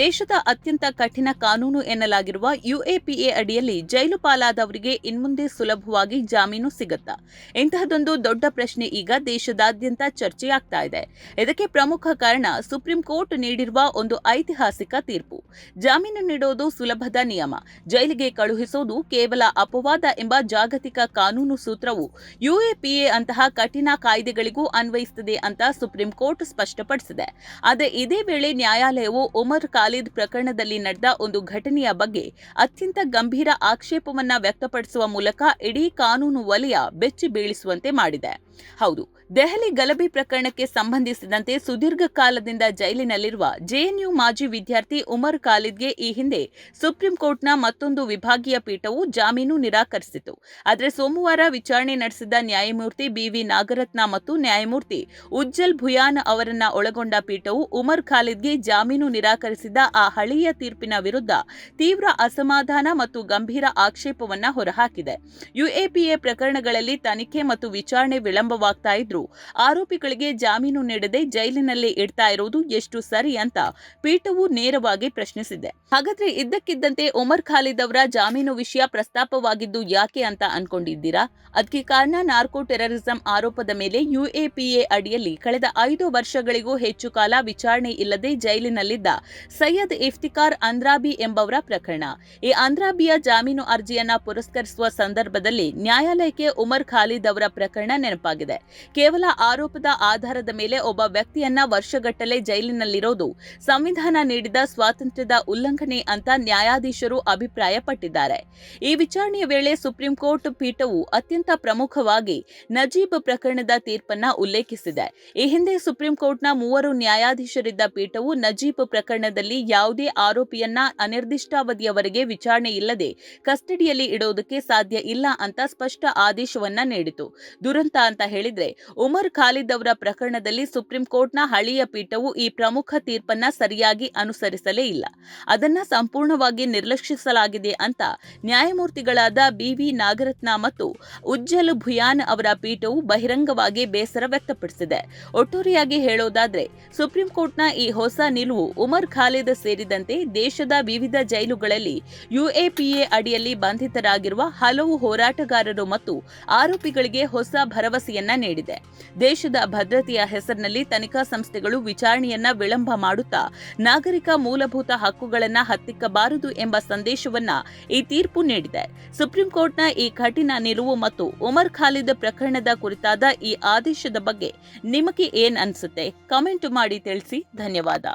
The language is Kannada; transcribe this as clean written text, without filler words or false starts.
ದೇಶದ ಅತ್ಯಂತ ಕಠಿಣ ಕಾನೂನು ಎನ್ನಲಾಗಿರುವ ಯುಎಪಿಎ ಅಡಿಯಲ್ಲಿ ಜೈಲು ಪಾಲಾದವರಿಗೆ ಇನ್ಮುಂದೆ ಸುಲಭವಾಗಿ ಜಾಮೀನು ಸಿಗುತ್ತಾ? ಇಂತಹದೊಂದು ದೊಡ್ಡ ಪ್ರಶ್ನೆ ಈಗ ದೇಶದಾದ್ಯಂತ ಚರ್ಚೆಯಾಗ್ತಾ ಇದೆ. ಇದಕ್ಕೆ ಪ್ರಮುಖ ಕಾರಣ ಸುಪ್ರೀಂ ಕೋರ್ಟ್ ನೀಡಿರುವ ಒಂದು ಐತಿಹಾಸಿಕ ತೀರ್ಪು. ಜಾಮೀನು ನೀಡೋದು ಸುಲಭದ ನಿಯಮ, ಜೈಲಿಗೆ ಕಳುಹಿಸೋದು ಕೇವಲ ಅಪವಾದ ಎಂಬ ಜಾಗತಿಕ ಕಾನೂನು ಸೂತ್ರವು ಯುಎಪಿಎ ಅಂತಹ ಕಠಿಣ ಕಾಯ್ದೆಗಳಿಗೂ ಅನ್ವಯಿಸುತ್ತದೆ ಅಂತ ಸುಪ್ರೀಂ ಕೋರ್ಟ್ ಸ್ಪಷ್ಟಪಡಿಸಿದೆ. ಆದರೆ ಇದೇ ವೇಳೆ ನ್ಯಾಯಾಲಯವು ಉಮರ್ ಖಾಲಿದ್ ಪ್ರಕರಣದಲ್ಲಿ ನಡೆದ ಒಂದು ಘಟನೆಯ ಬಗ್ಗೆ ಅತ್ಯಂತ ಗಂಭೀರ ಆಕ್ಷೇಪವನ್ನ ವ್ಯಕ್ತಪಡಿಸುವ ಮೂಲಕ ಇಡೀ ಕಾನೂನು ವಲಯ ಬೆಚ್ಚಿ ಬೀಳಿಸುವಂತೆ ಮಾಡಿದೆ. ಹೌದು, ದೆಹಲಿ ಗಲಭೆ ಪ್ರಕರಣಕ್ಕೆ ಸಂಬಂಧಿಸಿದಂತೆ ಸುದೀರ್ಘ ಕಾಲದಿಂದ ಜೈಲಿನಲ್ಲಿರುವ ಜೆಎನ್ಯು ಮಾಜಿ ವಿದ್ಯಾರ್ಥಿ ಉಮರ್ ಖಾಲಿದ್ಗೆ ಈ ಹಿಂದೆ ಸುಪ್ರೀಂ ಕೋರ್ಟ್ನ ಮತ್ತೊಂದು ವಿಭಾಗೀಯ ಪೀಠವು ಜಾಮೀನು ನಿರಾಕರಿಸಿತು. ಆದರೆ ಸೋಮವಾರ ವಿಚಾರಣೆ ನಡೆಸಿದ ನ್ಯಾಯಮೂರ್ತಿ ಬಿವಿ ನಾಗರತ್ನ ಮತ್ತು ನ್ಯಾಯಮೂರ್ತಿ ಉಜ್ಜಲ್ ಭುಯಾನ್ ಅವರನ್ನ ಒಳಗೊಂಡ ಪೀಠವು ಉಮರ್ ಖಾಲಿದ್ಗೆ ಜಾಮೀನು ನಿರಾಕರಿಸಿದ ಆ ಹಳೆಯ ತೀರ್ಪಿನ ವಿರುದ್ಧ ತೀವ್ರ ಅಸಮಾಧಾನ ಮತ್ತು ಗಂಭೀರ ಆಕ್ಷೇಪವನ್ನ ಹೊರಹಾಕಿದೆ. ಯುಎಪಿಎ ಪ್ರಕರಣಗಳಲ್ಲಿ ತನಿಖೆ ಮತ್ತು ವಿಚಾರಣೆ ವಿಳಂಬವಾಗ್ತಾ ಇದ್ರು ಆರೋಪಿಗಳಿಗೆ ಜಾಮೀನು ನೀಡದೆ ಜೈಲಿನಲ್ಲಿ ಇಡ್ತಾ ಇರೋದು ಎಷ್ಟು ಸರಿ ಅಂತ ಪೀಠವು ನೇರವಾಗಿ ಪ್ರಶ್ನಿಸಿದೆ. ಹಾಗಾದ್ರೆ ಇದ್ದಕ್ಕಿದ್ದಂತೆ ಉಮರ್ ಖಾಲಿದ್ ಅವರ ಜಾಮೀನು ವಿಷಯ ಪ್ರಸ್ತಾಪವಾಗಿದ್ದು ಯಾಕೆ ಅಂತ ಅನ್ಕೊಂಡಿದ್ದೀರಾ? ಅದಕ್ಕೆ ಕಾರಣ ನಾರ್ಕೋ ಟೆರರಿಸಂ ಆರೋಪದ ಮೇಲೆ ಯುಎಪಿಎ ಅಡಿಯಲ್ಲಿ ಕಳೆದ 5 ವರ್ಷಗಳಿಗೂ ಹೆಚ್ಚು ಕಾಲ ವಿಚಾರಣೆ ಇಲ್ಲದೆ ಜೈಲಿನಲ್ಲಿದ್ದ ಸೈಯದ್ ಇಫ್ತಿಕಾರ್ ಅಂದ್ರಾಬಿ ಎಂಬವರ ಪ್ರಕರಣ. ಈ ಅಂದ್ರಾಬಿಯ ಜಾಮೀನು ಅರ್ಜಿಯನ್ನ ಪುರಸ್ಕರಿಸುವ ಸಂದರ್ಭದಲ್ಲಿ ನ್ಯಾಯಾಲಯಕ್ಕೆ ಉಮರ್ ಖಾಲಿದ್ ಅವರ ಪ್ರಕರಣ ನೆನಪಾಗಿದೆ. ಕೇವಲ ಆರೋಪದ ಆಧಾರದ ಮೇಲೆ ಒಬ್ಬ ವ್ಯಕ್ತಿಯನ್ನ ವರ್ಷಗಟ್ಟಲೆ ಜೈಲಿನಲ್ಲಿರೋದು ಸಂವಿಧಾನ ನೀಡಿದ ಸ್ವಾತಂತ್ರ್ಯದ ಉಲ್ಲಂಘನೆ ಅಂತ ನ್ಯಾಯಾಧೀಶರು ಅಭಿಪ್ರಾಯಪಟ್ಟಿದ್ದಾರೆ. ಈ ವಿಚಾರಣೆಯ ವೇಳೆ ಸುಪ್ರೀಂ ಕೋರ್ಟ್ ಪೀಠವು ಅತ್ಯಂತ ಪ್ರಮುಖವಾಗಿ ನಜೀಬ್ ಪ್ರಕರಣದ ತೀರ್ಪನ್ನ ಉಲ್ಲೇಖಿಸಿದೆ. ಈ ಹಿಂದೆ ಸುಪ್ರೀಂ ಕೋರ್ಟ್ನ 3 ನ್ಯಾಯಾಧೀಶರಿದ್ದ ಪೀಠವು ನಜೀಬ್ ಪ್ರಕರಣದಲ್ಲಿ ಯಾವುದೇ ಆರೋಪಿಯನ್ನ ಅನಿರ್ದಿಷ್ಟಾವಧಿಯವರೆಗೆ ವಿಚಾರಣೆ ಇಲ್ಲದೆ ಕಸ್ಟಡಿಯಲ್ಲಿ ಇಡೋದಕ್ಕೆ ಸಾಧ್ಯ ಇಲ್ಲ ಅಂತ ಸ್ಪಷ್ಟ ಆದೇಶವನ್ನ ನೀಡಿತು. ದುರಂತ ಅಂತ ಹೇಳಿದ್ರೆ ಉಮರ್ ಖಾಲಿದ್ ಅವರ ಪ್ರಕರಣದಲ್ಲಿ ಸುಪ್ರೀಂ ಕೋರ್ಟ್ನ ಹಳೆಯ ಪೀಠವು ಈ ಪ್ರಮುಖ ತೀರ್ಪನ್ನ ಸರಿಯಾಗಿ ಅನುಸರಿಸಲೇ ಇಲ್ಲ. ಅದನ್ನ ಸಂಪೂರ್ಣವಾಗಿ ನಿರ್ಲಕ್ಷಿಸಲಾಗಿದೆ ಅಂತ ನ್ಯಾಯಮೂರ್ತಿಗಳಾದ ಬಿವಿ ನಾಗರತ್ನ ಮತ್ತು ಉಜ್ಜಲ್ ಭುಯಾನ್ ಅವರ ಪೀಠವು ಬಹಿರಂಗವಾಗಿ ಬೇಸರ ವ್ಯಕ್ತಪಡಿಸಿದೆ. ಒಟ್ಟುರಿಯಾಗಿ ಹೇಳೋದಾದ್ರೆ ಸುಪ್ರೀಂ ಕೋರ್ಟ್ನ ಈ ಹೊಸ ನಿಲುವು ಉಮರ್ ಖಾಲಿದ್ ಸೇರಿದಂತೆ ದೇಶದ ವಿವಿಧ ಜೈಲುಗಳಲ್ಲಿ ಯುಎಪಿಎ ಅಡಿಯಲ್ಲಿ ಬಂಧಿತರಾಗಿರುವ ಹಲವು ಹೋರಾಟಗಾರರು ಮತ್ತು ಆರೋಪಿಗಳಿಗೆ ಹೊಸ ಭರವಸೆಯನ್ನ ನೀಡಿದೆ. ದೇಶದ ಭದ್ರತೆಯ ಹೆಸರಿನಲ್ಲಿ ತನಿಖಾ ಸಂಸ್ಥೆಗಳು ವಿಚಾರಣೆಯನ್ನ ವಿಳಂಬ ಮಾಡುತ್ತಾ ನಾಗರಿಕ ಮೂಲಭೂತ ಹಕ್ಕುಗಳನ್ನ ಹತ್ತಿಕ್ಕಬಾರದು ಎಂಬ ಸಂದೇಶವನ್ನ ಈ ತೀರ್ಪು ನೀಡಿದೆ. ಸುಪ್ರೀಂ ಕೋರ್ಟ್ನ ಈ ಕಠಿಣ ನಿಲುವು ಮತ್ತು ಉಮರ್ ಖಾಲಿದ್ ಪ್ರಕರಣದ ಕುರಿತಾದ ಈ ಆದೇಶದ ಬಗ್ಗೆ ನಿಮಗೆ ಏನ್ ಅನ್ಸುತ್ತೆ? ಕಮೆಂಟ್ ಮಾಡಿ ತಿಳಿಸಿ. ಧನ್ಯವಾದ.